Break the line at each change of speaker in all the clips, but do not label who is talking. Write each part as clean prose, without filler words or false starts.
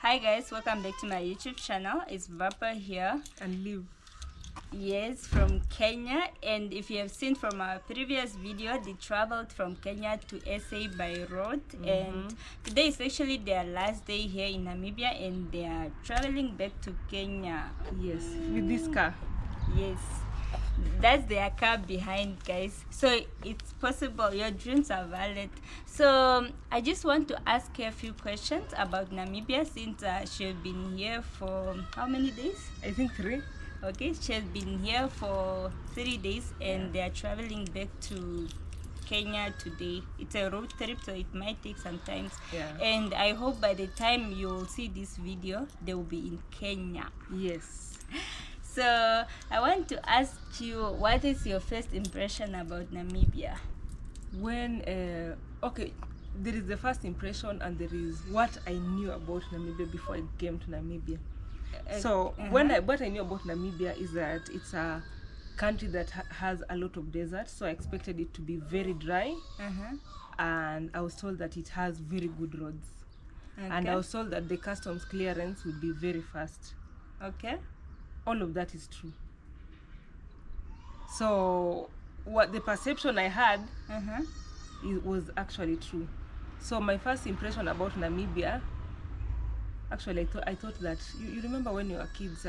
Hi guys, welcome back to my YouTube channel. It's Vapa here
and live.
Yes, from Kenya. And if you have seen from our previous video, they traveled from Kenya to SA by road. And today is actually their last day here in Namibia, and they are traveling back to Kenya.
Yes, with this car.
Yes, that's their car behind, guys. So it's possible your dreams are valid. So I just want to ask her a few questions about Namibia, since she's been here for how many days?
I think 3.
Okay, she has been here for 3 days, and they are traveling back to Kenya today. It's a road trip, so it might take some time. And I hope by the time you'll see this video, they will be in Kenya.
Yes.
So I want to ask you, what is your first impression about Namibia?
When okay, there is the first impression, and there is what I knew about Namibia before I came to Namibia. So what I knew about Namibia is that it's a country that has a lot of desert, so I expected it to be very dry. And I was told that it has very good roads. And I was told that the customs clearance would be very fast.
Okay.
All of that is true. So what the perception I had was actually true. So my first impression about Namibia, actually I thought that you remember when you were kids,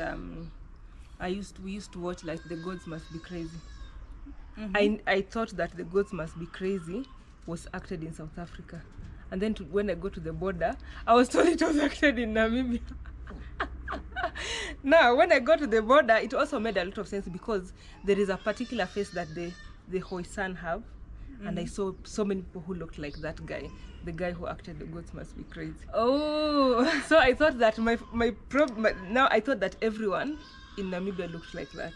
we used to watch like The Gods Must Be Crazy. I thought that The Gods Must Be Crazy was acted in South Africa, and then when I go to the border, I was told it was acted in Namibia. Now when I go to the border, it also made a lot of sense, because there is a particular face that the Khoisan have. And I saw so many people who looked like that guy, the guy who acted The Gods Must Be Crazy.
Oh,
so I thought that now I thought that everyone in Namibia looked like that.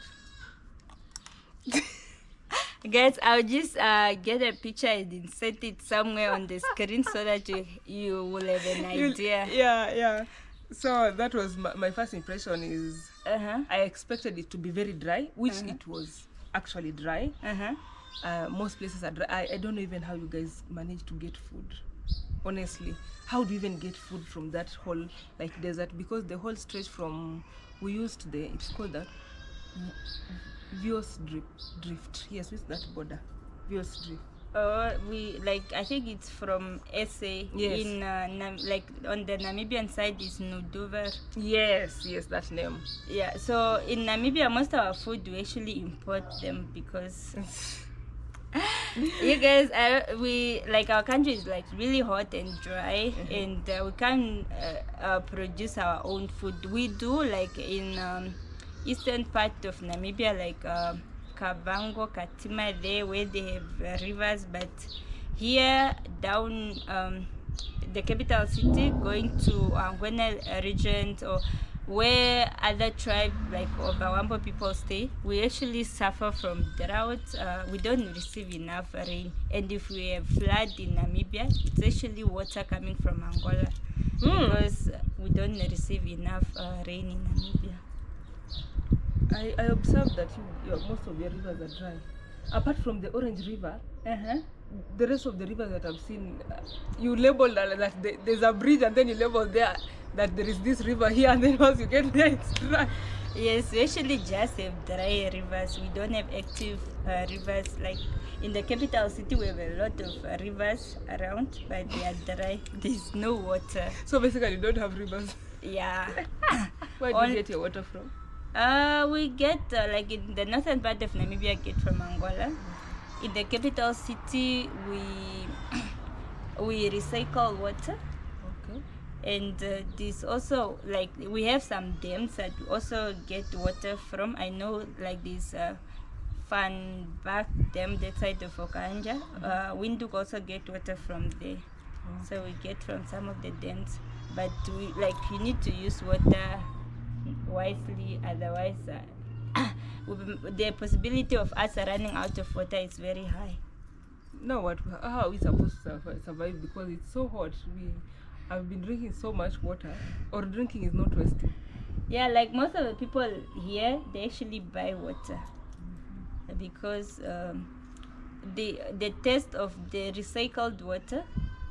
Guys, I'll just get a picture and insert it somewhere on the screen so that you will have an idea.
Yeah. So that was my first impression. Is I expected it to be very dry, which it was actually dry. Most places are dry. I don't know even how you guys manage to get food. Honestly, how do you even get food from that whole like desert? Because the whole stretch from it's called that Vios Drift. Yes, with that border, Vios Drift.
I think it's from SA.
Yes.
In like on the Namibian side is Nuduver.
Yes, that name.
Yeah. So in Namibia, most of our food we actually import them, because you guys, our country is like really hot and dry, and we can't produce our own food. We do like in eastern part of Namibia, like Kavango, Katima, there where they have rivers, but here down the capital city, going to Angwena region, or where other tribe like Obawambo people stay, we actually suffer from drought. We don't receive enough rain, and if we have flood in Namibia, it's actually water coming from Angola, because we don't receive enough rain in Namibia.
I observed that most of your rivers are dry, apart from the Orange River. The rest of the rivers that I've seen, you label that there's a bridge, and then you label there that there is this river here, and then once you get there, it's dry.
Yes, we actually just have dry rivers. We don't have active rivers. Like in the capital city, we have a lot of rivers around, but they are dry. There's no water.
So basically, you don't have rivers.
Yeah.
Where do you get your water from?
We get like in the northern part of Namibia, get from Angola. In the capital city, we recycle water.
Okay.
And this also, like, we have some dams that we also get water from. I know, like this Van Back Dam, that side of Okanja. Windhoek also get water from there. So we get from some of the dams, but you need to use water wisely, otherwise the possibility of us running out of water is very high.
No, how are we supposed to survive? Because it's so hot. I've been drinking so much water, or drinking is not wasting.
Yeah, like most of the people here, they actually buy water, because the taste of the recycled water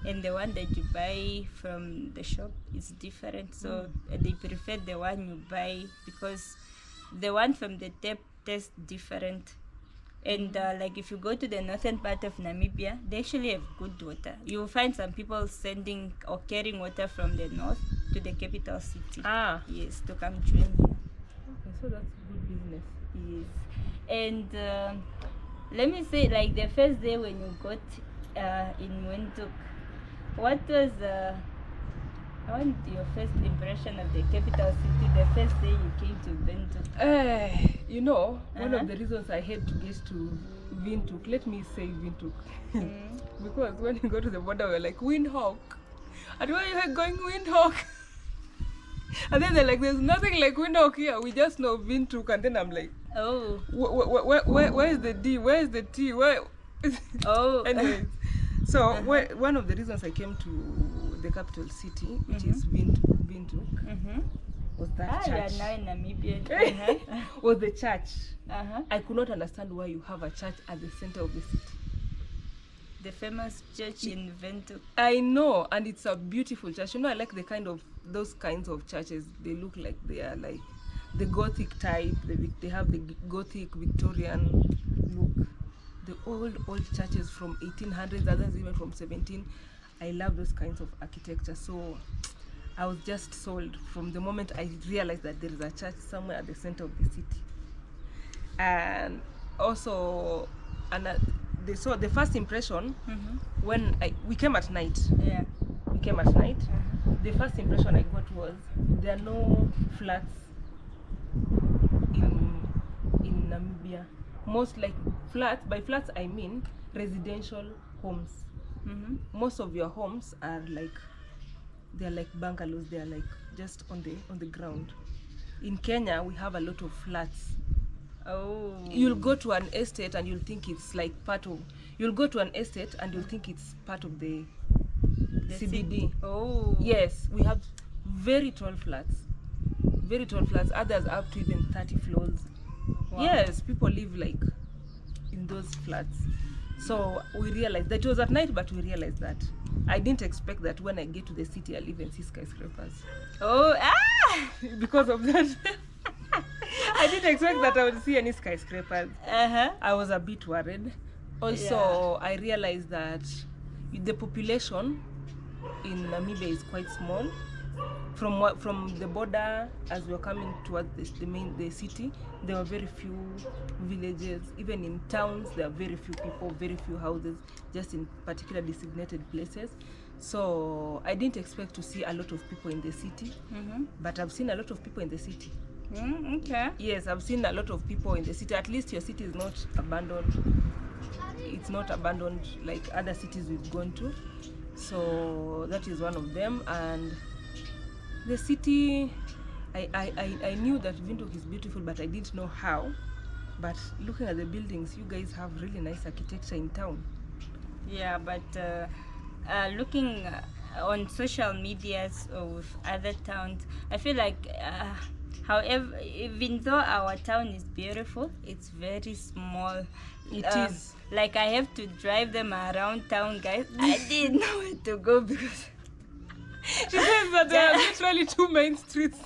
and the one that you buy from the shop is different. So they prefer the one you buy because the one from the tap tastes different. And like if you go to the northern part of Namibia, they actually have good water. You'll find some people sending or carrying water from the north to the capital city. Yes, to come drink here.
Okay, so that's good business.
Yes. And let me say, like the first day when you got in Windhoek, what was I want your first impression of the capital city the first day you came to Windhoek?
You know, one of the reasons I had to get to Windhoek, let me say Windhoek, because when you go to the border, we're like, Windhoek. And why are you going Windhoek? And then they're like, there's nothing like Windhoek here. We just know Windhoek. And then I'm like,
oh,
where is the D? Where is the T? Where?
Oh.
Anyways, so one of the reasons I came to the capital city, which is Windhoek, was that church.
You are now in Namibia.
Was the church. I could not understand why you have a church at the center of the city.
The famous church in Windhoek.
I know, and it's a beautiful church. You know, I like those kinds of churches. They look like they are like the Gothic type. They have the Gothic Victorian look. The old churches from 1800s, others even from 17. I love those kinds of architecture. So I was just sold from the moment I realized that there is a church somewhere at the center of the city. And also, so the first impression when we came at night.
Yeah.
We came at night. The first impression I got was there are no flats in Namibia. Most like flats. By flats I mean residential homes. Most of your homes are like they're like bungalows. They're like just on the ground. In Kenya we have a lot of flats.
Oh.
You'll go to an estate and you'll think it's like you'll go to an estate and you'll think it's part of the CBD.
Oh.
Yes, we have very tall flats. Very tall flats, others up to even 30 floors. Wow. Yes, people live like in those flats. So we realized that it was at night, but we realized that I didn't expect that when I get to the city I'll even see skyscrapers.
Oh,
because of that. I didn't expect that I would see any skyscrapers. I was a bit worried. Also, I realized that the population in Namibia is quite small. From the border, as we were coming towards the city, there were very few villages. Even in towns, there are very few people, very few houses, just in particular designated places. So I didn't expect to see a lot of people in the city, but I've seen a lot of people in the city.
Okay.
Yes, I've seen a lot of people in the city. At least your city is not abandoned. It's not abandoned like other cities we've gone to. So that is one of them. And the city, I knew that Windhoek is beautiful, but I didn't know how. But looking at the buildings, you guys have really nice architecture in town.
Yeah, but looking on social medias of other towns, I feel like however, even though our town is beautiful, it's very small.
It is.
Like I have to drive them around town, guys. I didn't know where to go because
she says that there are literally 2 main streets.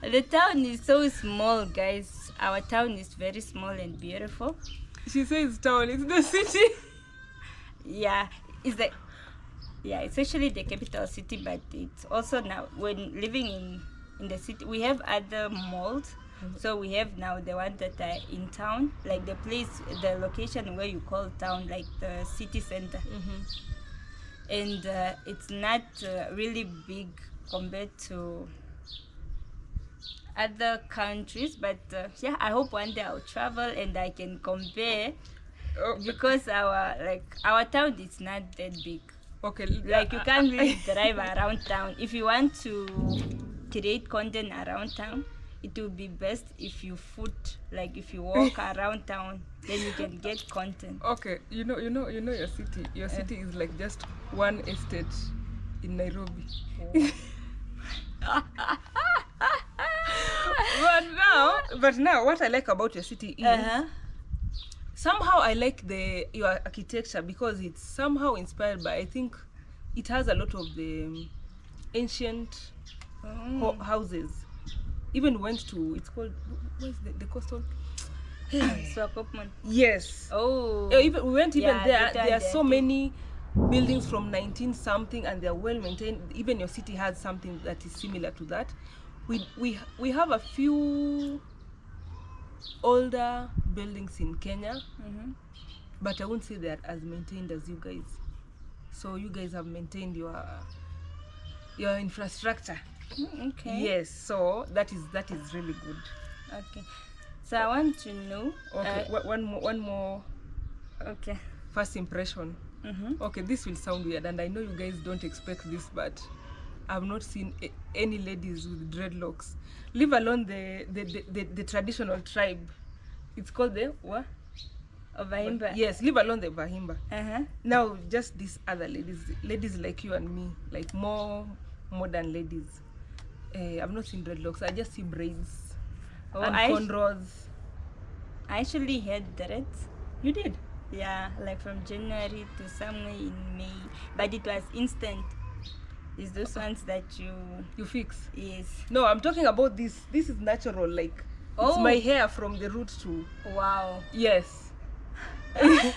The town is so small, guys. Our town is very small and beautiful.
She says town, it's the city.
Yeah, it's actually the capital city, but it's also now when living in the city, we have other malls. So we have now the ones that are in town, like the location where you call town, like the city center. And it's not really big compared to other countries, but I hope one day I'll travel and I can compare, because our town is not that big.
Okay.
Like you can't really drive around town. If you want to create content around town, it will be best if you if you walk around town, then you can get content.
Okay, you know your city. Your city is like just one estate in Nairobi. But now, what I like about your city is somehow I like your architecture because it's somehow inspired by, I think it has a lot of the ancient houses. Even went to, it's called, what is the coastal?
Swakopmund.
Yes.
Oh.
Even we went even there.
they
There are so
thing.
many buildings from 19 something, and they're well maintained. Even your city has something that is similar to that. We have a few older buildings in Kenya, but I won't say they're as maintained as you guys. So you guys have maintained your infrastructure.
Okay.
Yes, so that is really good.
Okay. So I want to know.
Okay, one more.
Okay.
First impression. Okay, this will sound weird, and I know you guys don't expect this, but I've not seen any ladies with dreadlocks. Leave alone the traditional tribe. It's called the what?
Vahimba.
Yes, leave alone the Vahimba. Now, just these other ladies like you and me, like more modern ladies. I've not seen dreadlocks. I just see braids and cornrows.
I actually had dreads.
You did?
Yeah, like from January to somewhere in May, but it was instant. It's those ones that you
fix.
Yes.
No, I'm talking about this. This is natural. Like it's my hair from the root to.
Wow.
Yes.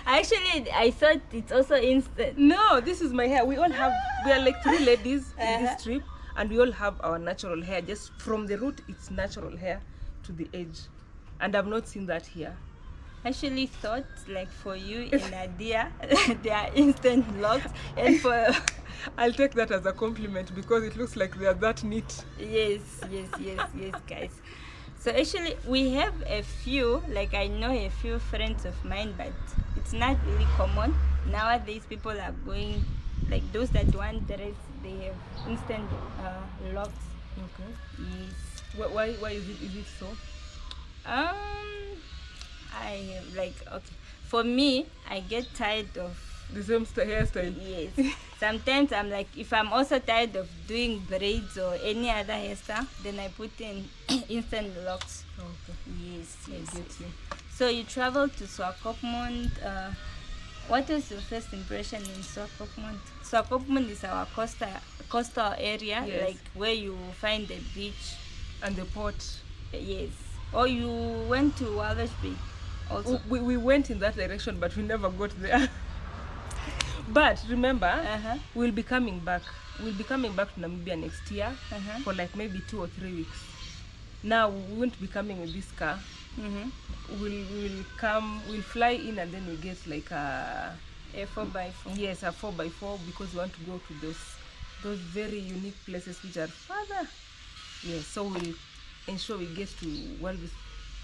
Actually, I thought it's also instant.
No, this is my hair. We all have. We are like 3 ladies in this trip, and we all have our natural hair. Just from the root, it's natural hair to the edge, and I've not seen that here.
Actually thought like for you in Nadia they are instant locks, and for
I'll take that as a compliment because it looks like they are that neat.
Yes, guys. So actually we have a few, like I know a few friends of mine, but it's not really common. Nowadays people are going, like those that want dreads, they have instant locks.
Okay.
Yes.
Why is it so?
I have okay. For me, I get tired of
the same hairstyle.
Yes. Sometimes I'm like, if I'm also tired of doing braids or any other hairstyle, then I put in instant locks.
Okay.
Yes.
I get you.
So you traveled to Swakopmund. What was your first impression in Swakopmund? Swakopmund is our coastal area,
yes,
like where you find the beach
and the port.
Yes. Or you went to Walvis Bay also?
We went in that direction, but we never got there. But remember, we'll be coming back. We'll be coming back to Namibia next year for like maybe 2 or 3 weeks. Now we won't be coming with this car. We'll fly in, and then we get like a
4x4.
Yes, a 4x4, because we want to go to those very unique places which are farther. Yes, so we'll ensure we get to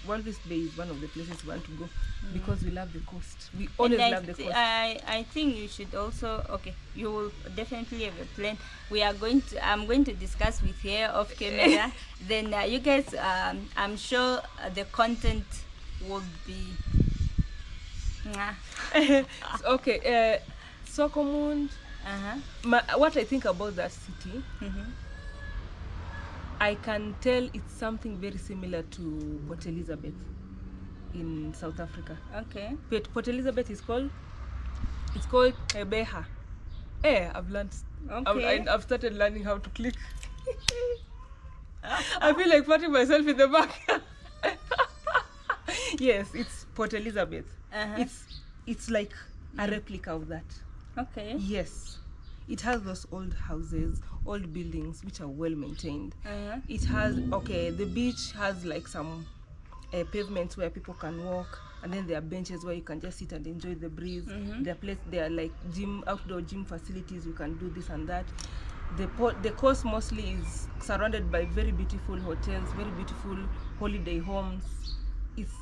Walvis Bay is one of the places we want to go because we love the coast. We always love the coast.
I think you should also, you will definitely have a plan. I'm going to discuss with her off camera. Then you guys, I'm sure the content will be.
Okay, Swakopmund. What I think about that city, I can tell it's something very similar to Port Elizabeth in South Africa.
Okay.
But Port Elizabeth is called Ebeha. I've learned.
Okay.
I've started learning how to click. I feel like patting myself in the back. Yes, it's Port Elizabeth. It's like a replica of that.
Okay.
Yes. It has those old houses, old buildings which are well maintained. It has, the beach has like some pavements where people can walk, and then there are benches where you can just sit and enjoy the breeze. There are like outdoor gym facilities, you can do this and that. The coast mostly is surrounded by very beautiful hotels, very beautiful holiday homes. It's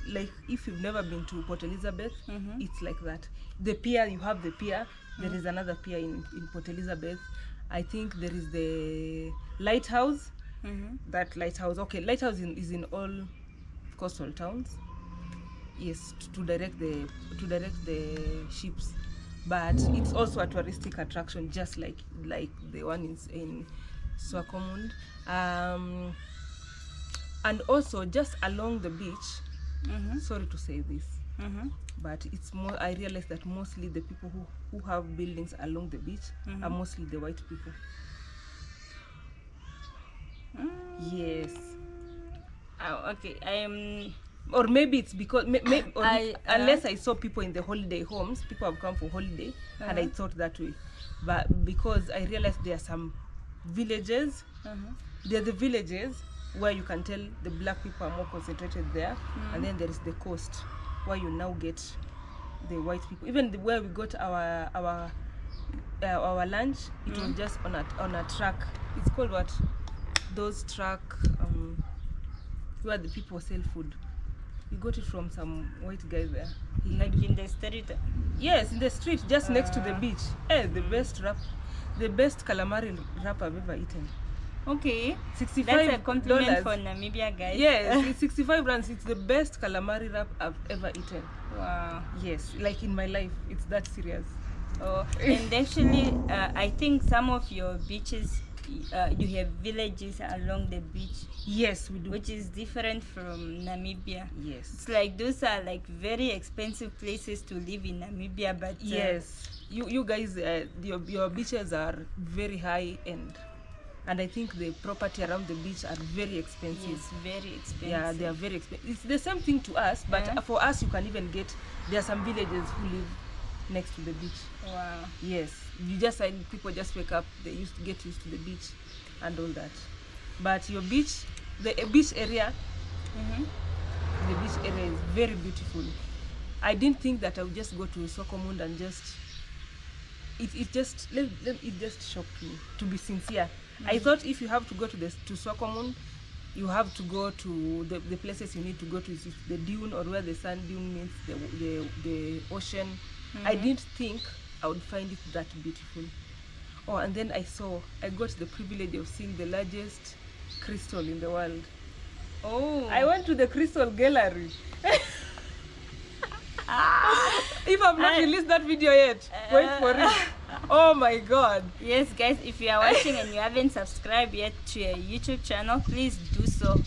like, if you've never been to Port Elizabeth, it's like that. The pier, you have the pier. There is another pier in Port Elizabeth. I think there is the lighthouse. That lighthouse, lighthouse is in all coastal towns. Yes, to direct the ships. But it's also a touristic attraction, just like the one in Swakopmund. And also just along the beach. Sorry to say this, But it's more, I realized that mostly the people who have buildings along the beach are mostly the white people. Yes.
Oh, okay.
Or maybe it's because unless I saw people in the holiday homes, people have come for holiday, and I thought that way. But because I realized there are some villages, there are the villages where you can tell the black people are more concentrated there, and then there is the coast where you now get the white people. Even where we got our lunch, it was just on a truck. It's called what? Those truck where the people sell food. We got it from some white guy there.
Like in the street?
Yes, in the street, just next to the beach. The best calamari wrap I've ever eaten.
Okay.
$65.
That's a compliment for Namibia, guys.
Yes, it's 65 rands. It's the best calamari wrap I've ever eaten.
Wow.
Yes, like in my life. It's that serious.
Oh, and actually, I think some of your beaches, you have villages along the beach.
Yes, we do.
Which is different from Namibia.
Yes.
It's like those are like very expensive places to live in Namibia, but
yes, you guys, your beaches are very high end, and I think the property around the beach are very expensive.
Yes, very expensive.
Yeah, they are very expensive. It's the same thing to us, but for us, you can even get. There are some villages who live next to the beach.
Wow.
Yes, people just wake up. They used to get used to the beach, and all that. But your beach, the beach area, the beach area is very beautiful. I didn't think that I would just go to Sokomund and just. It just shocked me. To be sincere, I thought if you have to go to Sokomund, you have to go to the places you need to go to, is the dune or where the sand dune meets the ocean. I didn't think I would find it that beautiful. Oh, and then I got the privilege of seeing the largest crystal in the world.
Oh.
I went to the crystal gallery. If I've not released that video yet, wait for it. Oh my God.
Yes, guys, if you are watching and you haven't subscribed yet to your YouTube channel, please do so.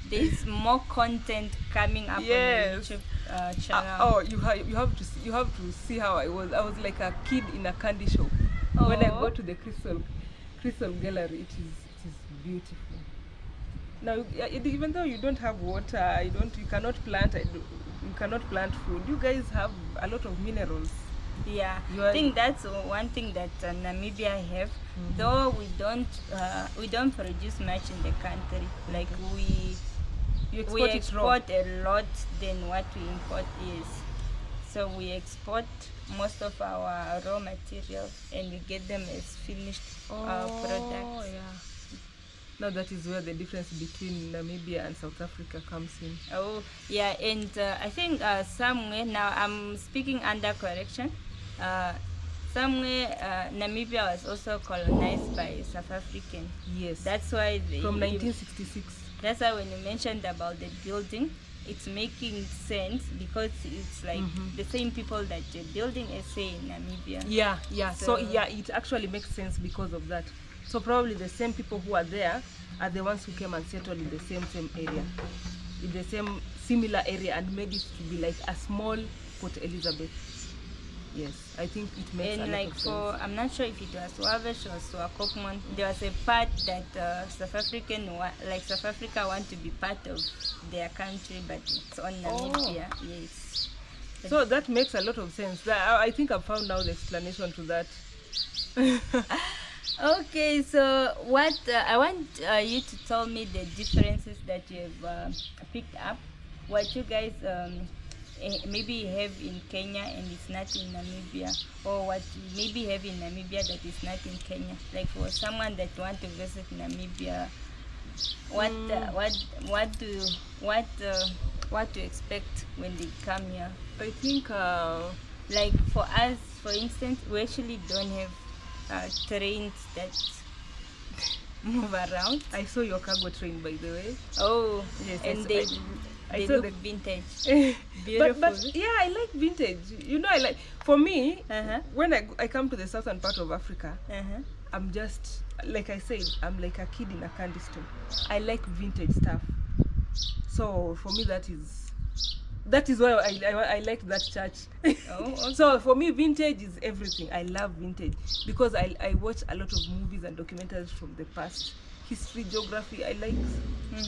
There's more content coming up on your YouTube channel.
You have to see how I was. I was like a kid in a candy shop when I go to the crystal gallery. It is beautiful. Now, even though you don't have water, you cannot plant food. You guys have a lot of minerals.
Yeah, I think that's one thing that Namibia have. Though we don't produce much in the country. Like we export a lot than what we import is. So we export most of our raw materials and we get them as finished products.
Yeah. Now that is where the difference between Namibia and South Africa comes in.
Oh, yeah, and I think somewhere, now I'm speaking under correction, somewhere Namibia was also colonized by South African.
Yes.
That's why
from 1966.
That's why when you mentioned about the building, it's making sense because it's like the same people that you're building SA in Namibia.
Yeah. So it actually makes sense because of that. So probably the same people who are there are the ones who came and settled in the same area, in the same similar area, and made it to be like a small Port Elizabeth. Yes, I think it makes a lot of sense.
I'm not sure if it was Wabash or Swakopmund, there was a part that South Africa want to be part of their country, but it's on Namibia. Yes.
So that makes a lot of sense. I think I've found out the explanation to that.
Okay, so what I want you to tell me the differences that you've picked up, what you guys maybe have in Kenya and it's not in Namibia, or what you maybe have in Namibia that is not in Kenya. Like for someone that want to visit Namibia, what to expect when they come here?
I think
like for us, for instance, we actually don't have trains that move around.
I saw your cargo train, by the way.
Oh, yes, and they look vintage. Beautiful.
But yeah, I like vintage. You know, for me, when I come to the southern part of Africa, I'm just, like I said, I'm like a kid in a candy store. I like vintage stuff. So for me, that is That is why I liked that church.
Oh, okay.
So for me, vintage is everything. I love vintage because I watch a lot of movies and documentaries from the past. History, geography, I like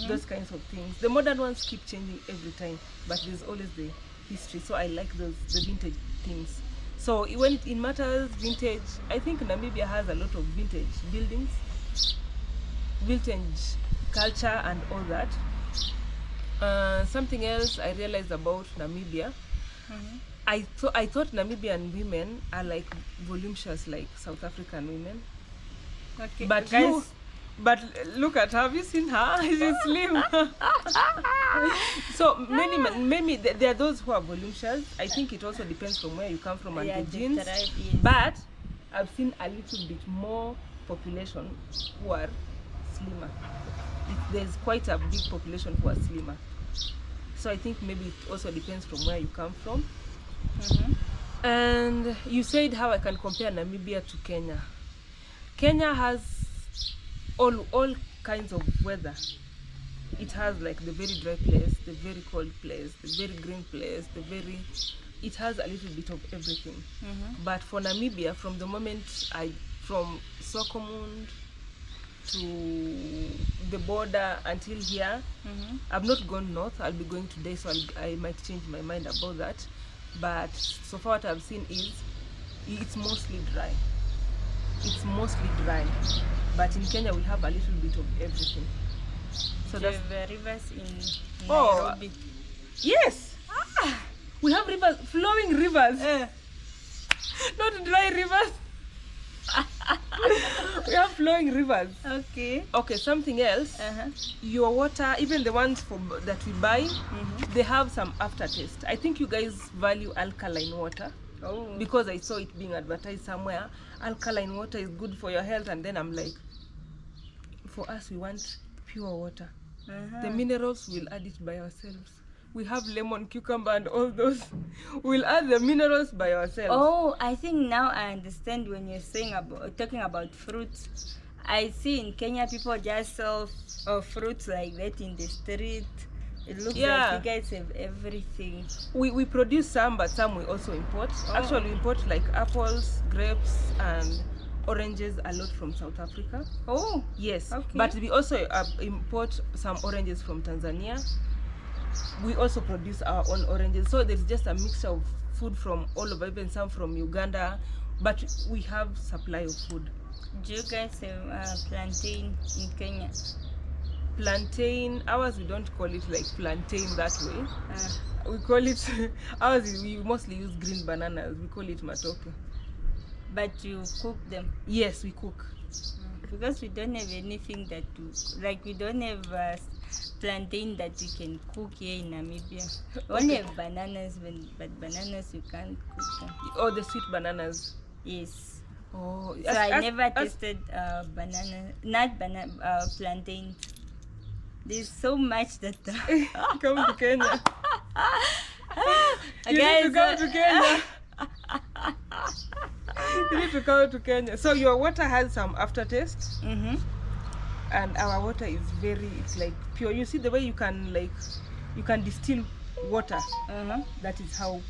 those kinds of things. The modern ones keep changing every time, but there's always the history. So I like the vintage things. So when it matters vintage, I think Namibia has a lot of vintage buildings, vintage culture and all that. Something else I realized about Namibia, I thought Namibian women are like voluptuous like South African women.
Okay.
But
guys,
but look at her. Have you seen her? She's slim. So maybe there are those who are voluptuous. I think it also depends from where you come from and
yeah,
the genes.
yes.
But I've seen a little bit more population who are slimmer. There's quite a big population who are slimmer. So I think maybe it also depends from where you come from. And you said how I can compare Namibia to Kenya. Kenya has all kinds of weather. It has like the very dry place, the very cold place, the very green place, it has a little bit of everything. But for Namibia, from the moment from Sokomund to the border until here, I've not gone north. I'll be going today, so I might change my mind about that. But so far what I've seen is it's mostly dry. It's mostly dry. But in Kenya we have a little bit of everything. So
the
that's
rivers in
Oh,
Nairobi.
yes. We have rivers, flowing rivers. Not dry rivers. We have flowing rivers. Okay, something else. Your water, even the ones that we buy, they have some aftertaste. I think you guys value alkaline water. Because I saw it being advertised somewhere. Alkaline water is good for your health, and then I'm like, for us we want pure water. The minerals, we'll add it by ourselves. We have lemon, cucumber and all those. We'll add the minerals by ourselves.
Oh, I think now I understand when you're talking about fruits. I see in Kenya people just sell fruits like that in the street. It looks like you guys have everything.
We produce some, but some we also import. Actually, we import like apples, grapes and oranges a lot from South Africa.
Oh,
yes.
Okay.
But we also import some oranges from Tanzania. We also produce our own oranges. So there's just a mixture of food from all over, even some from Uganda. But we have supply of food.
Do you guys have plantain in Kenya?
Plantain, ours we don't call it like plantain that way. We call it, ours we mostly use green bananas. We call it matoke.
But you cook them?
Yes, we cook.
Because we don't have anything that we don't have plantain that we can cook here in Namibia. We only have bananas, but bananas you can't cook them.
Oh, the sweet bananas.
Yes.
Oh,
so I never tasted plantain. There's so much that
come to Kenya. You
guys,
need to come to Kenya. You need to come to Kenya. So your water has some aftertaste. And our water is it's like pure. You see the way you can distill water. That is how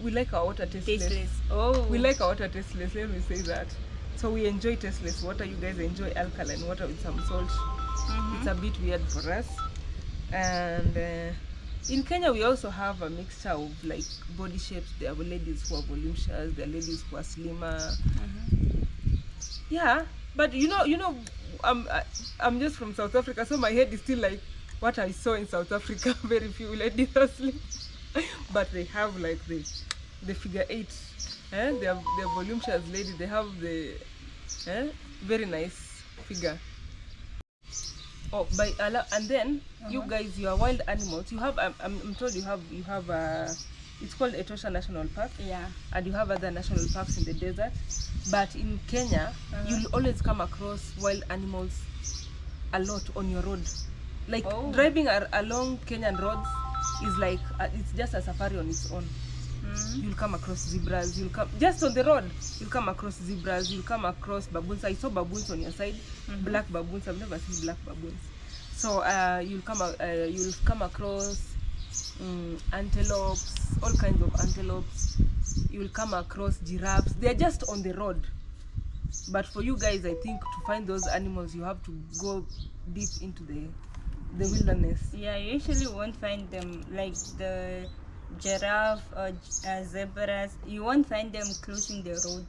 we like our water tasteless.
Oh,
we like our water tasteless. Let me say that. So we enjoy tasteless water. You guys enjoy alkaline water with some salt. It's a bit weird for us. And in Kenya we also have a mixture of like body shapes. There are ladies who are voluptuous. There are ladies who are slimmer. Yeah. But you know, I'm just from South Africa, so my head is still like what I saw in South Africa. Very few ladies are slim, but they have like the figure 8. They're voluptuous ladies. They have the very nice figure. Oh, and then you guys, you are wild animals. You have I'm told you have it's called Etosha National Park.
Yeah. And
you have other national parks in the desert. But in Kenya, you'll always come across wild animals a lot on your road. Like driving along Kenyan roads is like it's just a safari on its own. You'll come across zebras. You'll come just on the road. You'll come across zebras. You'll come across baboons. I saw baboons on your side. Black baboons. I've never seen black baboons. So you'll come across antelopes, all kinds of antelopes. You will come across giraffes. They are just on the road. But for you guys, I think to find those animals, you have to go deep into the wilderness.
Yeah, you usually won't find them like the giraffe or zebras. You won't find them closing the road.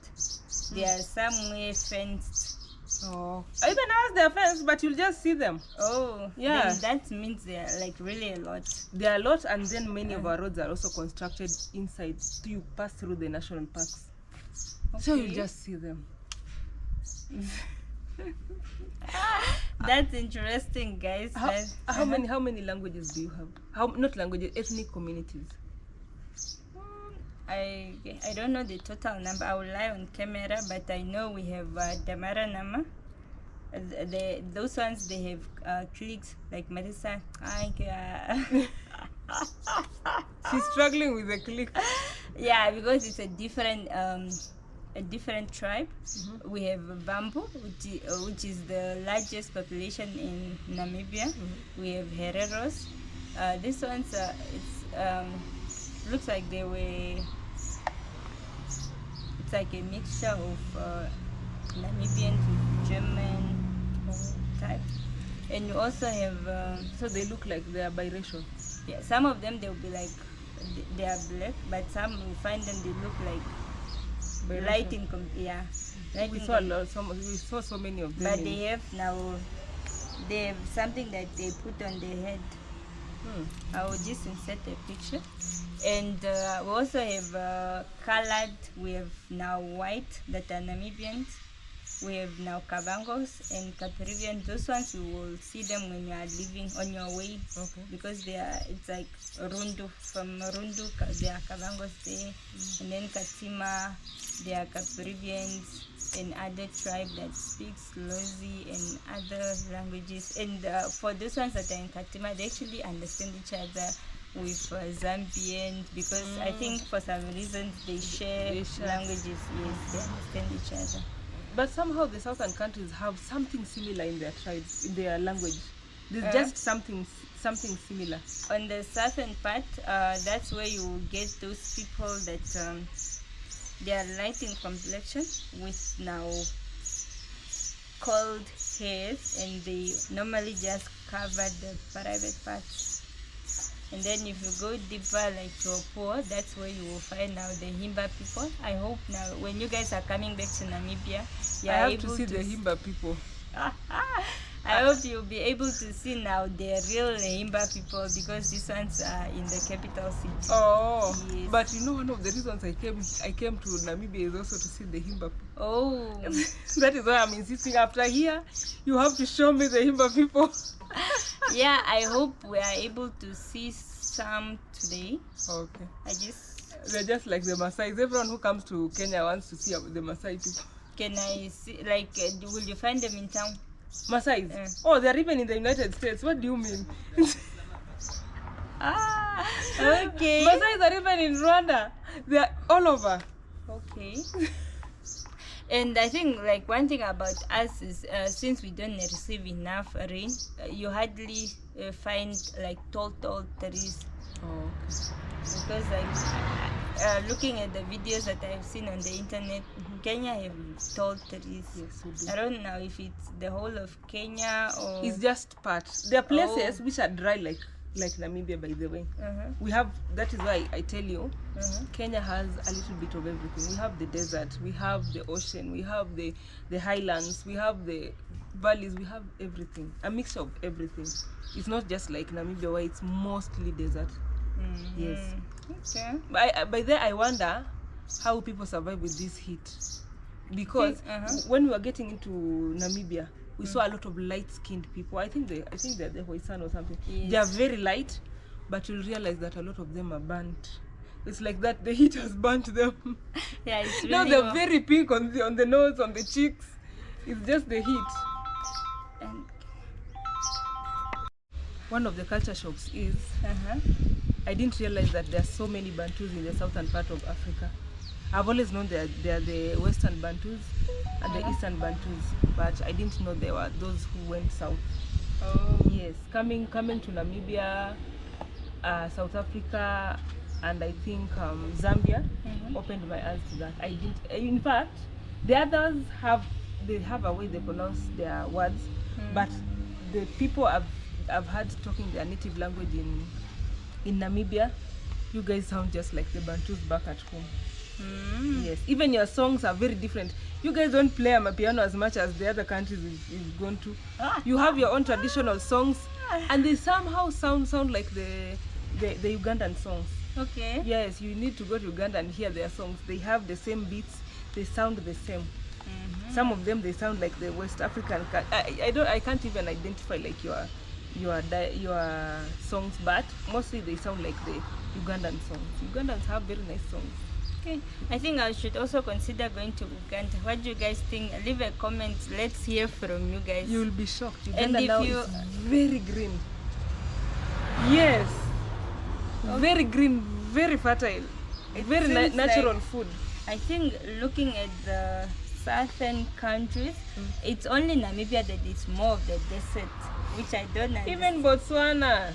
They are somewhere fenced.
Oh, even as they're fenced, but you'll just see them.
Oh,
yeah.
Then that means they are like really a lot.
There are a lot, and then many of our roads are also constructed inside, so you pass through the national parks. Okay. So you just see them.
That's interesting, guys.
How many languages do you have? Not languages, ethnic communities.
I don't know the total number. I will lie on camera, but I know we have Damara Nama. Those ones, they have cliques like Marisa.
She's struggling with the clique.
Yeah, because it's a different tribe. We have Bambo, which is the largest population in Namibia. We have Hereros. These ones, looks like they were. It's like a mixture of Namibian to German type, and you also have.
So they look like they are biracial.
Yeah, some of them they'll be like they are black, but some you find them they look like light in
we saw so many of them.
But they have something that they put on their head. I will just insert a picture. And we also have colored. We have now white that are Namibians. We have now Kavangos and Caprivians. Those ones you will see them when you are living on your way.
Okay.
Because it's like Rundu. From Rundu, there are Kavangos there. And then Katima, there are Caprivians and other tribe that speaks Lozi and other languages. And for those ones that are in Katima, they actually understand each other with Zambian, because I think for some reason they share languages. Yes, they understand each other.
But somehow the southern countries have something similar in their tribes, in their language. There's just something similar.
On the southern part, that's where you get those people that they are light in complexion with now cold hairs, and they normally just cover the private parts. And then if you go deeper, like to Opoa, that's where you will find now the Himba people. I hope now when you guys are coming back to Namibia,
I have to see the Himba people.
I hope you'll be able to see now the real Himba people, because these ones are in the capital city.
Oh,
yes.
But you know, one of the reasons I came to Namibia is also to see the Himba people.
Oh.
That is why I'm insisting. After here, you have to show me the Himba people.
Yeah, I hope we are able to see some today.
Okay.
They're
just like the Maasai. Everyone who comes to Kenya wants to see the Maasai people.
Can I see, like, will you find them in town?
Maasai? Oh, they're even in the United States. What do you mean?
Okay.
Maasai are even in Rwanda. They're all over.
Okay. And I think like one thing about us is since we don't receive enough rain, you hardly find like tall trees.
Oh, okay.
Because like looking at the videos that I've seen on the internet, Kenya have tall trees.
Yes, we do.
I don't know if it's the whole of Kenya or
it's just part. There are places which are dry like Namibia, by the way. We have, that is why I tell you, Kenya has a little bit of everything. We have the desert, we have the ocean, we have the highlands, we have the valleys, we have everything, a mixture of everything. It's not just like Namibia where it's mostly desert. Yes.
Okay.
By there I wonder how people survive with this heat, because when we were getting into Namibia, we saw a lot of light-skinned people. I think they're the Khoisan or something. Yes. They are very light, but you'll realize that a lot of them are burnt. It's like that the heat has burnt them.
Yeah, it's really
now they're very pink on the nose, on the cheeks. It's just the heat.
And
one of the culture shocks is I didn't realize that there are so many Bantus in the southern part of Africa. I've always known they are the Western Bantus and the Eastern Bantus, but I didn't know there were those who went south.
Oh.
Yes, coming to Namibia, South Africa, and I think Zambia opened my eyes to that. I didn't. In fact, the others have a way they pronounce their words, but the people I've heard talking their native language in Namibia, you guys sound just like the Bantus back at home. Yes, even your songs are very different. You guys don't play piano as much as the other countries we've gone to. You have your own traditional songs, and they somehow sound like the Ugandan songs.
Okay.
Yes, you need to go to Uganda and hear their songs. They have the same beats. They sound the same. Some of them, they sound like the West African. I can't even identify like your songs, but mostly they sound like the Ugandan songs. Ugandans have very nice songs.
Okay, I think I should also consider going to Uganda. What do you guys think? Leave a comment. Let's hear from you guys.
You will be shocked.
And
Uganda
if
now
you
is very green. Yes, very green, very fertile, very
seems
natural
like-
food.
I think looking at the southern countries, it's only Namibia that is more of the desert, which I don't understand.
Even Botswana.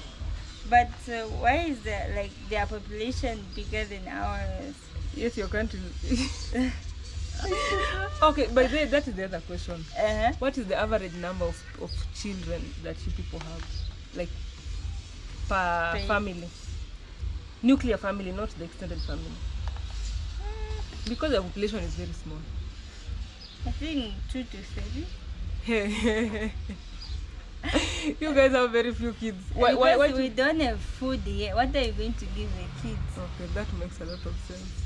But why is their population bigger than ours?
Yes, your country. Okay, but that is the other question. What is the average number of children that you people have, like per family? Nuclear family, not the extended family. Because the population is very small.
I think 2 to 3.
You guys have very few kids.
Because we don't have food here. What are you going to give the kids?
Okay, that makes a lot of sense.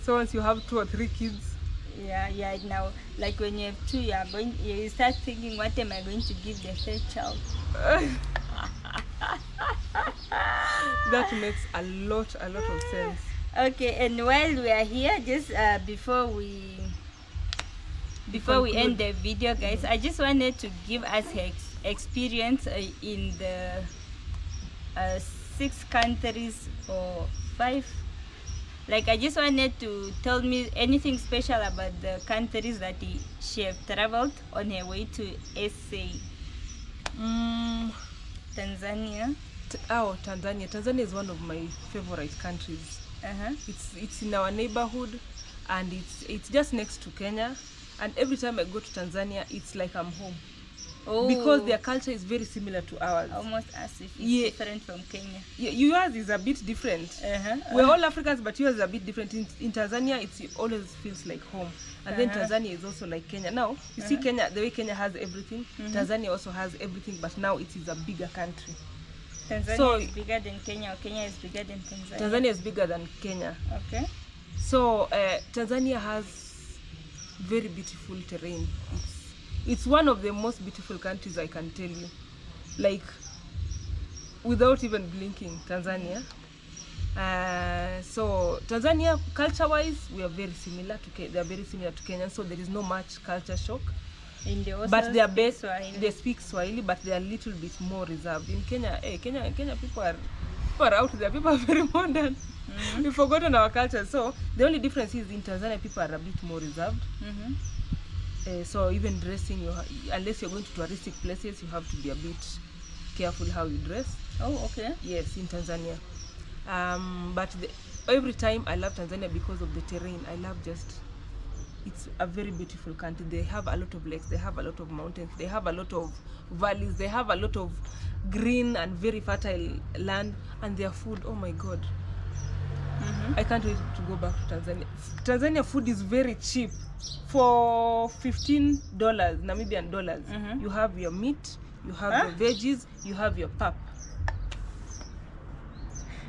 So once you have 2 or 3 kids,
yeah. Now, like when you have 2, you start thinking, what am I going to give the third child?
that makes a lot of sense.
Okay, and while we are here, just before we end the video, guys, I just wanted to give us her experience in the 6 countries or 5. Like, I just wanted to tell me anything special about the countries that she have traveled on her way to SA. Tanzania.
Tanzania. Tanzania is one of my favorite countries. It's in our neighborhood, and it's just next to Kenya. And every time I go to Tanzania, it's like I'm home. Because their culture is very similar to ours.
Almost as if it's different from Kenya.
Yours is a bit different. We're all Africans, but yours is a bit different. In Tanzania, it always feels like home. And then Tanzania is also like Kenya. Now, you see Kenya, the way Kenya has everything, Tanzania also has everything, but now it is a bigger country.
Tanzania is bigger than Kenya, or Kenya is bigger than Tanzania?
Tanzania is bigger than Kenya.
Okay.
So Tanzania has very beautiful terrain. It's one of the most beautiful countries, I can tell you. Like, without even blinking, Tanzania. So Tanzania, culture-wise, we are very similar to they are very similar to Kenya. So there is no much culture shock. But they are best. They speak Swahili, but they are a little bit more reserved. In Kenya, Kenya people are out there. People are very modern. We've forgotten our culture. So the only difference is in Tanzania, people are a bit more reserved. So even dressing, unless you're going to touristic places, you have to be a bit careful how you dress.
Oh, okay.
Yes, in Tanzania. But every time I love Tanzania because of the terrain. It's a very beautiful country. They have a lot of lakes, they have a lot of mountains, they have a lot of valleys, they have a lot of green and very fertile land, and their food, oh my God. I can't wait to go back to Tanzania. Tanzania food is very cheap. For $15 Namibian dollars, you have your meat, you have your veggies, you have your pap.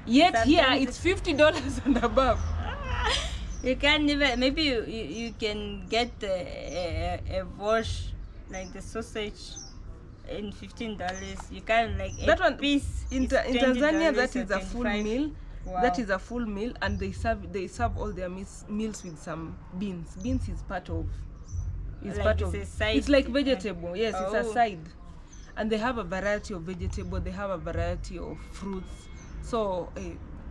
Yet here it's $50 and above.
You can't even, maybe you can get a wash, like the sausage, in $15. You can
that one
piece
in Tanzania, that is a full meal.
Wow.
That is a full meal, and they serve all their meals with some beans. Beans is part of. It's like vegetable. Yes, it's a side, and they have a variety of vegetable. They have a variety of fruits. So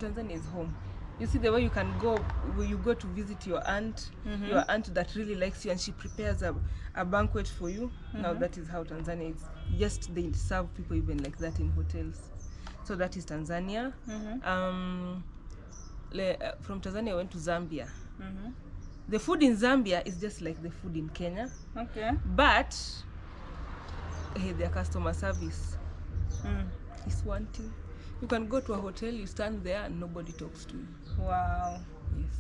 Tanzania is home. You see the way you can go when you go to visit your aunt that really likes you, and she prepares a banquet for you. Now that is how Tanzania is. Just they serve people even like that in hotels. So that is Tanzania. From Tanzania I went to Zambia. The food in Zambia is just like the food in Kenya.
Okay.
But their customer service is one thing. You can go to a hotel, you stand there and nobody talks to you.
Wow.
Yes.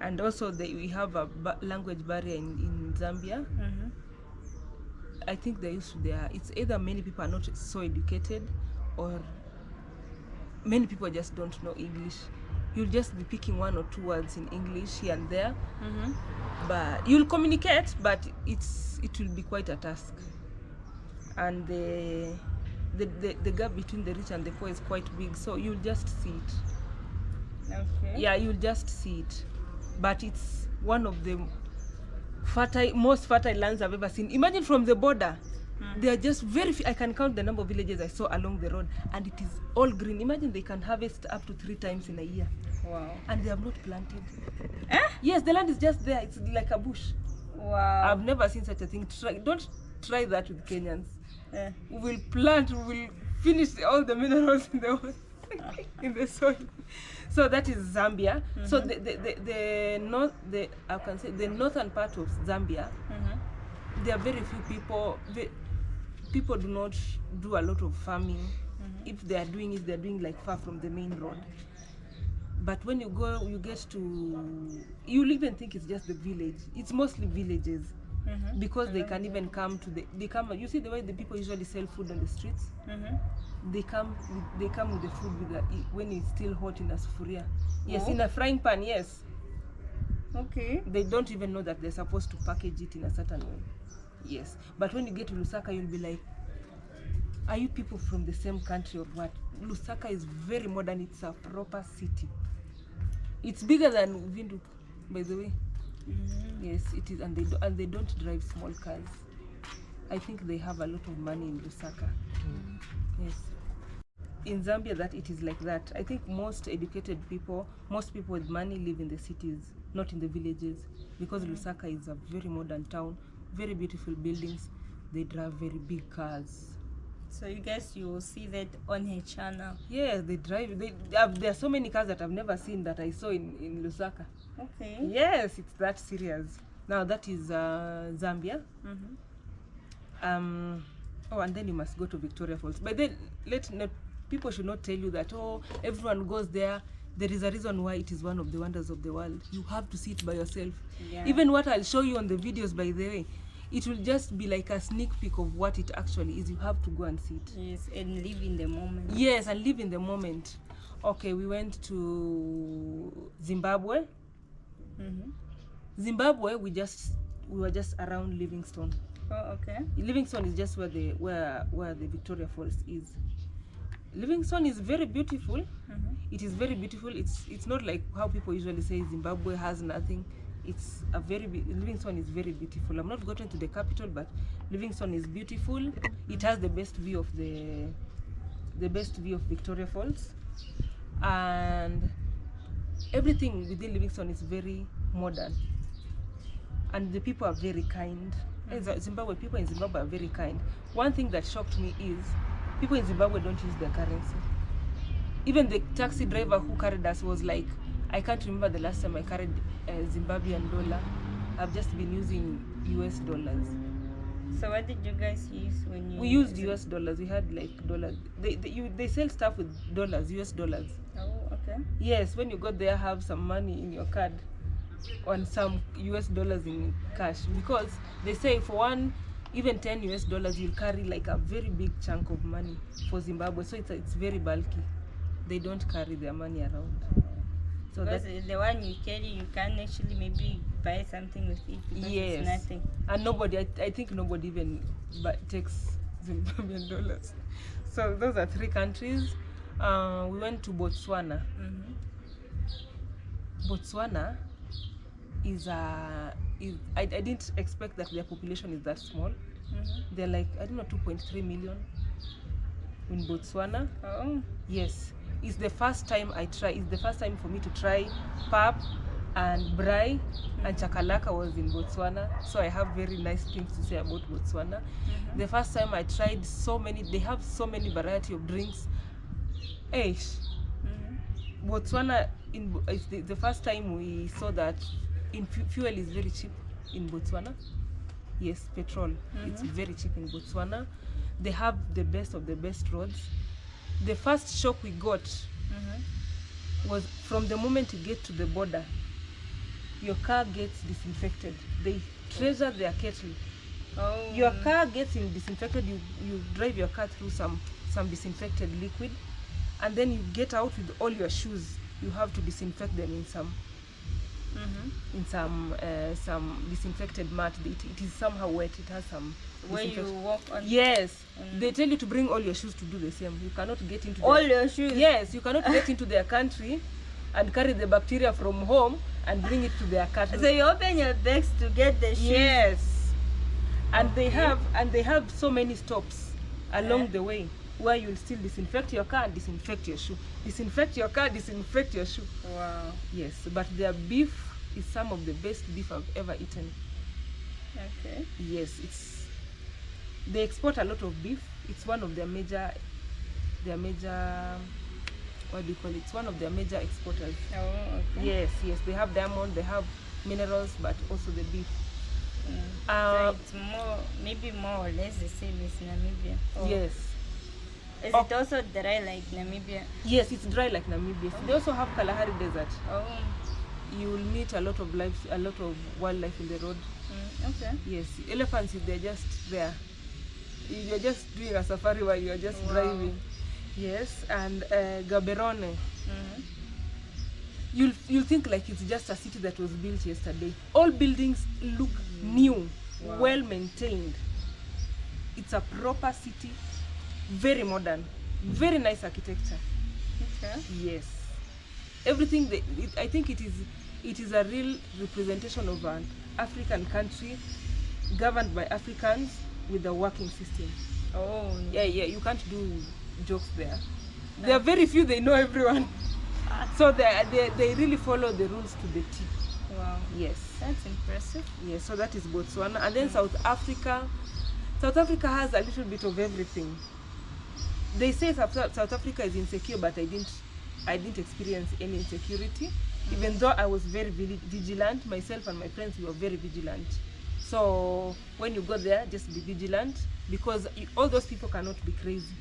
And also we have a language barrier in Zambia. I think it's either many people are not so educated or many people just don't know English. You'll just be picking one or two words in English here and there. But you'll communicate, but it will be quite a task. And the gap between the rich and the poor is quite big, so you'll just see it.
Okay.
Yeah, you'll just see it. But it's one of the most fertile lands I've ever seen. Imagine from the border, there are just very few. I can count the number of villages I saw along the road, and it is all green. Imagine they can harvest up to 3 times in a year.
Wow.
And they have not planted. Yes, the land is just there. It's like a bush.
Wow.
I've never seen such a thing. Don't try that with Kenyans. We will plant, we will finish all the minerals in the in the soil. So that is Zambia. So the northern part of Zambia, there are very few people. People do not do a lot of farming. If they are doing it, they're doing like far from the main road. But when you go, you get to, you'll even think it's just the village. It's mostly villages. Because they can even come to you see the way the people usually sell food on the streets. They come with the food when it's still hot in a sufuria. Yes, in a frying pan. Yes.
Okay.
They don't even know that they're supposed to package it in a certain way. Yes, but when you get to Lusaka, you'll be like, are you people from the same country or what? Lusaka is very modern. It's a proper city. It's bigger than Vindu, by the way. Yes, it is, and they don't drive small cars. I think they have a lot of money in Lusaka. Yes. In Zambia, that it is like that. I think most educated people, most people with money live in the cities, not in the villages, because Lusaka is a very modern town, very beautiful buildings. They drive very big cars.
So you guys, you will see that on her channel.
Yeah, they drive. There are so many cars that I've never seen that I saw in Lusaka.
Okay.
Yes, it's that serious. Now that is Zambia. And then you must go to Victoria Falls. But then people should not tell you that everyone goes there. There is a reason why it is one of the wonders of the world. You have to see it by yourself. Yeah. Even what I'll show you on the videos, by the way, it will just be like a sneak peek of what it actually is. You have to go and see it.
Yes, and live in the moment.
Yes, and live in the moment. Okay, we went to Zimbabwe. Zimbabwe, we were just around Livingstone.
Oh, okay.
Livingstone is just where the Victoria Falls is. Livingstone is very beautiful. It is very beautiful. It's not like how people usually say Zimbabwe has nothing. It's a Livingstone is very beautiful. I'm not gotten to the capital, but Livingstone is beautiful. It has the best view of Victoria Falls, and everything within Livingstone is very modern, and the people are very kind. People in Zimbabwe are very kind. One thing that shocked me is people in Zimbabwe don't use their currency. Even the taxi driver who carried us was like, I can't remember the last time I carried a Zimbabwean dollar. I've just been using US dollars.
So what did you guys use when you...
We used US dollars. We had like dollars. They sell stuff with dollars, US dollars.
Oh, okay.
Yes, when you go there, have some money in your card on some US dollars in cash. Because they say for even 10 US dollars, you'll carry like a very big chunk of money for Zimbabwe. So it's very bulky. They don't carry their money around. So
because the one you carry, you can actually maybe buy something with it.
Yes.
It's nothing.
And I think nobody even takes Zimbabwean dollars. So those are 3 countries. We went to Botswana. Botswana is I didn't expect that their population is that small. They're like, I don't know, 2.3 million in Botswana.
Oh.
Yes. It's the first time for me to try pap and braai, and chakalaka was in Botswana. So I have very nice things to say about Botswana. The first time I tried they have so many variety of drinks. Eish. Botswana, it's the first time we saw that fuel is very cheap in Botswana. Yes, petrol. It's very cheap in Botswana. They have the best of the best roads. The first shock we got was from the moment you get to the border, your car gets disinfected. They treasure their kettle.
Oh.
Your car gets disinfected. You drive your car through some disinfected liquid, and then you get out with all your shoes. You have to disinfect them in some disinfected mat. It is somehow wet. It has some
where you walk on.
Yes. They tell you to bring all your shoes to do the same. You cannot get into
all your shoes.
Yes, you cannot get into their country and carry the bacteria from home and bring it to their country.
So you open your bags to get the shoes.
Yes. And they have so many stops along the way where you'll still disinfect your car and disinfect your shoe. Disinfect your car, disinfect your shoe.
Wow.
Yes, but their beef is some of the best beef I've ever eaten.
Okay.
Yes, they export a lot of beef. It's one of their major what do you call it? It's one of their major exporters.
Oh, okay.
Yes, they have diamond, they have minerals, but also the beef.
So it's maybe more or less the same as Namibia. Oh.
Yes.
Is it also dry like Namibia?
Yes, it's dry like Namibia. They also have Kalahari Desert.
Oh.
You will meet a lot of wildlife in the road.
Okay.
Yes, elephants, they're just there. You're just doing a safari while you're just driving. Yes, and Gaborone. You'll think like it's just a city that was built yesterday. All buildings look new, well maintained. It's a proper city, very modern, very nice architecture.
Okay.
Yes, everything. I think it is a real representation of an African country governed by Africans with a working system.
Oh.
Yeah. You can't do jokes there. There are very few. They know everyone. So they really follow the rules to the T.
Wow.
Yes.
That's impressive.
Yes, so that is Botswana. And then South Africa. South Africa has a little bit of everything. They say South Africa is insecure, but I didn't experience any insecurity. Even though I was very vigilant, myself and my friends, we were very vigilant. So when you go there, just be vigilant, because all those people cannot be crazy.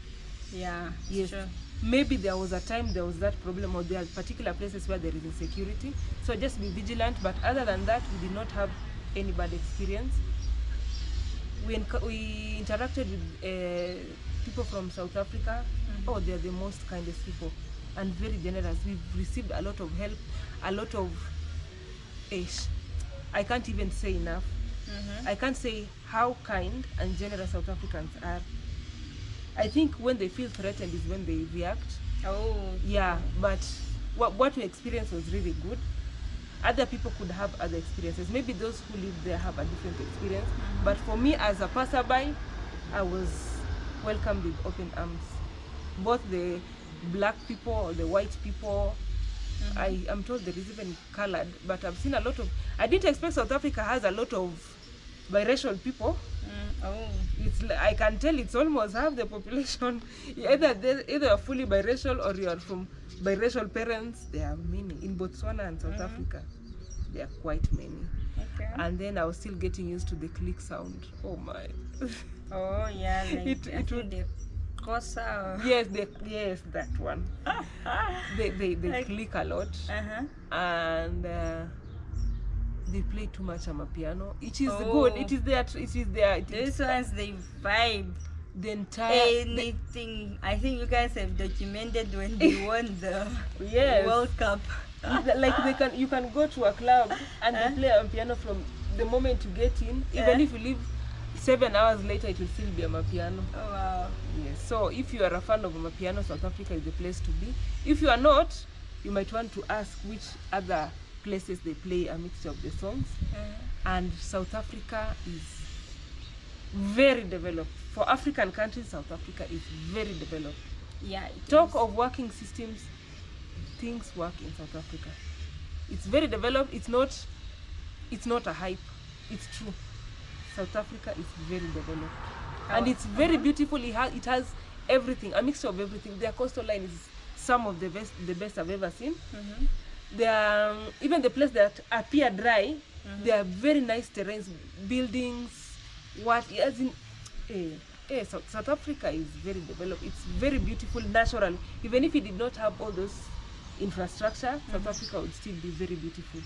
Yeah.
Yes.
Sure.
Maybe there was a time there was that problem, or there are particular places where there is insecurity. So just be vigilant. But other than that, we did not have any bad experience. We interacted with people from South Africa. Oh, they're the most kindest people and very generous. We've received a lot of help, a lot of I can't even say enough. I can't say how kind and generous South Africans are. I think when they feel threatened is when they react.
Oh.
Yeah, but what we experienced was really good. Other people could have other experiences. Maybe those who live there have a different experience. But for me, as a passerby, I was welcomed with open arms. Both the black people or the white people. I am told there is even colored, but I've seen a lot of. I didn't expect South Africa has a lot of biracial people.
Oh.
I can tell it's almost half the population. Either you're fully biracial or you are from biracial parents. There are many in Botswana and South Africa. There are quite many.
Okay.
And then I was still getting used to the click sound. Oh my.
Oh yeah, like
it would.
The Kosa. Or...
Yes, that one. they like, click a lot. And they play too much amapiano. It is good. It is their.
These ones they vibe.
The entire
anything. I think you guys have documented when they won the World Cup.
Like you can go to a club and they play amapiano from the moment you get in. Even if you leave 7 hours later, it will still be amapiano.
Oh wow.
Yes. So if you are a fan of amapiano, South Africa is the place to be. If you are not, you might want to ask which other places they play a mixture of the songs. And South Africa is very developed. For African countries, South Africa is very developed.
Yeah.
Talk of working systems, things work in South Africa. It's very developed. It's not a hype. It's true. South Africa is very developed. And it's very beautiful. It has everything, a mixture of everything. Their coastal line is some of the best I've ever seen. They are even the place that appear dry. They are very nice terrains, buildings. As in, South Africa is very developed. It's very beautiful, natural. Even if it did not have all those infrastructure, South Africa would still be very beautiful.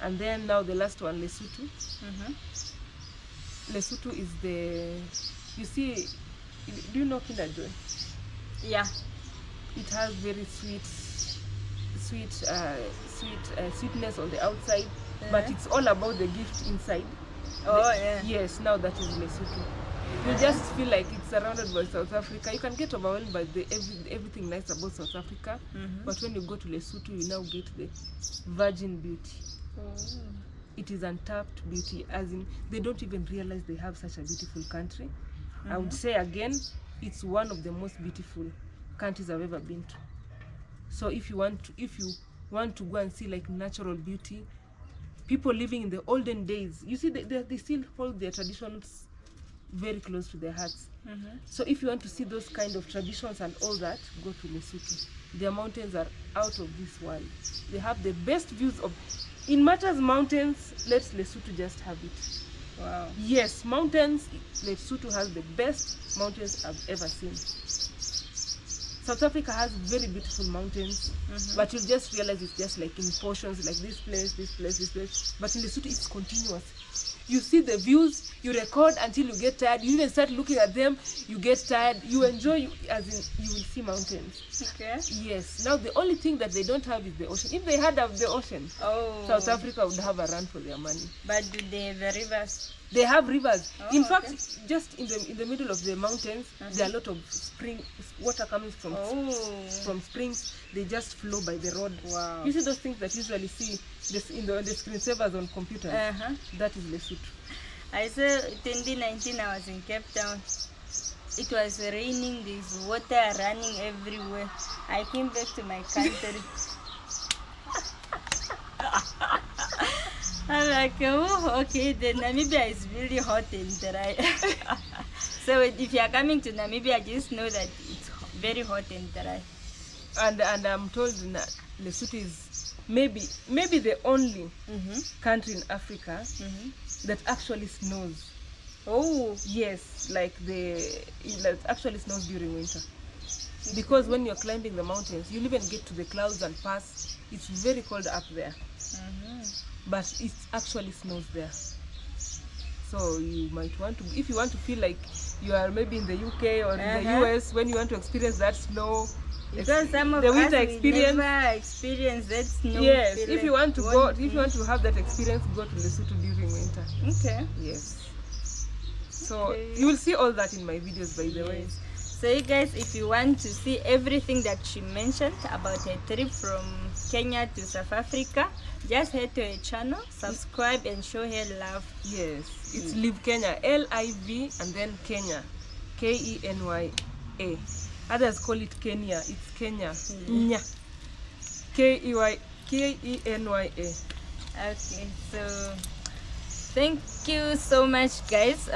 And then now the last one, Lesotho. Lesotho is you see, do you know Kinder Joy?
Yeah.
It has very sweetness on the outside, but it's all about the gift inside. Yes, now that is Lesotho. You just feel like it's surrounded by South Africa. You can get overwhelmed by everything nice about South Africa, but when you go to Lesotho, you now get the virgin beauty. It is untapped beauty, as in they don't even realize they have such a beautiful country. I would say again, it's one of the most beautiful countries I've ever been to. So if you want to go and see like natural beauty, people living in the olden days, you see they still hold their traditions very close to their hearts. So if you want to see those kind of traditions and all that, go to Lesotho. Their mountains are out of this world. They have the best views of, in matters mountains, let Lesotho just have it.
Wow.
Yes, mountains, Lesotho has the best mountains I've ever seen. South Africa has very beautiful mountains, but you'll just realize it's just like in portions, like this place, this place, this place. But in Lesotho, it's continuous. You see the views, you record until you get tired. You even start looking at them, you get tired. You enjoy, as in you will see mountains.
Okay.
Yes. Now the only thing that they don't have is the ocean. If they had the ocean, South Africa would have a run for their money.
But do they have rivers?
They have rivers. In
Okay.
fact, just in the middle of the mountains, there are a lot of water coming from springs. They just flow by the road.
Wow.
You see those things that you usually see in the screensavers on computers. That is Lesotho.
I saw 2019. I was in Cape Town. It was raining. There's water running everywhere. I came back to my country. I'm like, oh, okay, then Namibia is really hot and dry. So if you are coming to Namibia, just know that it's very hot and dry.
And I'm told that Lesotho is maybe the only country in Africa that actually snows.
Oh,
yes, it actually snows during winter. Because when you're climbing the mountains, you'll even get to the clouds and pass. It's very cold up there. But it actually snows there. So you might want to, if you want to feel like you are maybe in the UK or in the US, when you want to experience that snow,
because some of
the
us
winter experience.
never experience that snow.
Yes,
feeling.
if you want to go, if you want to have that experience, go to Lesotho during winter.
Okay.
Yes. So you will see all that in my videos, by the way.
So you guys, if you want to see everything that she mentioned about her trip from Kenya to South Africa, just head to her channel, subscribe and show her love.
Yes, it's Live Kenya, L-I-V and then Kenya, K-E-N-Y-A. Others call it Kenya, it's Kenya, Nya, K-E-N-Y-A.
Okay, so thank you so much, guys.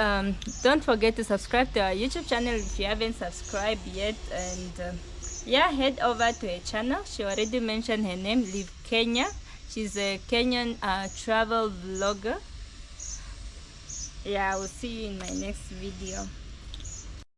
Don't forget to subscribe to our YouTube channel if you haven't subscribed yet, and yeah, head over to her channel. She already mentioned her name, Live Kenya. She's a Kenyan travel vlogger. Yeah, I will see you in my next video.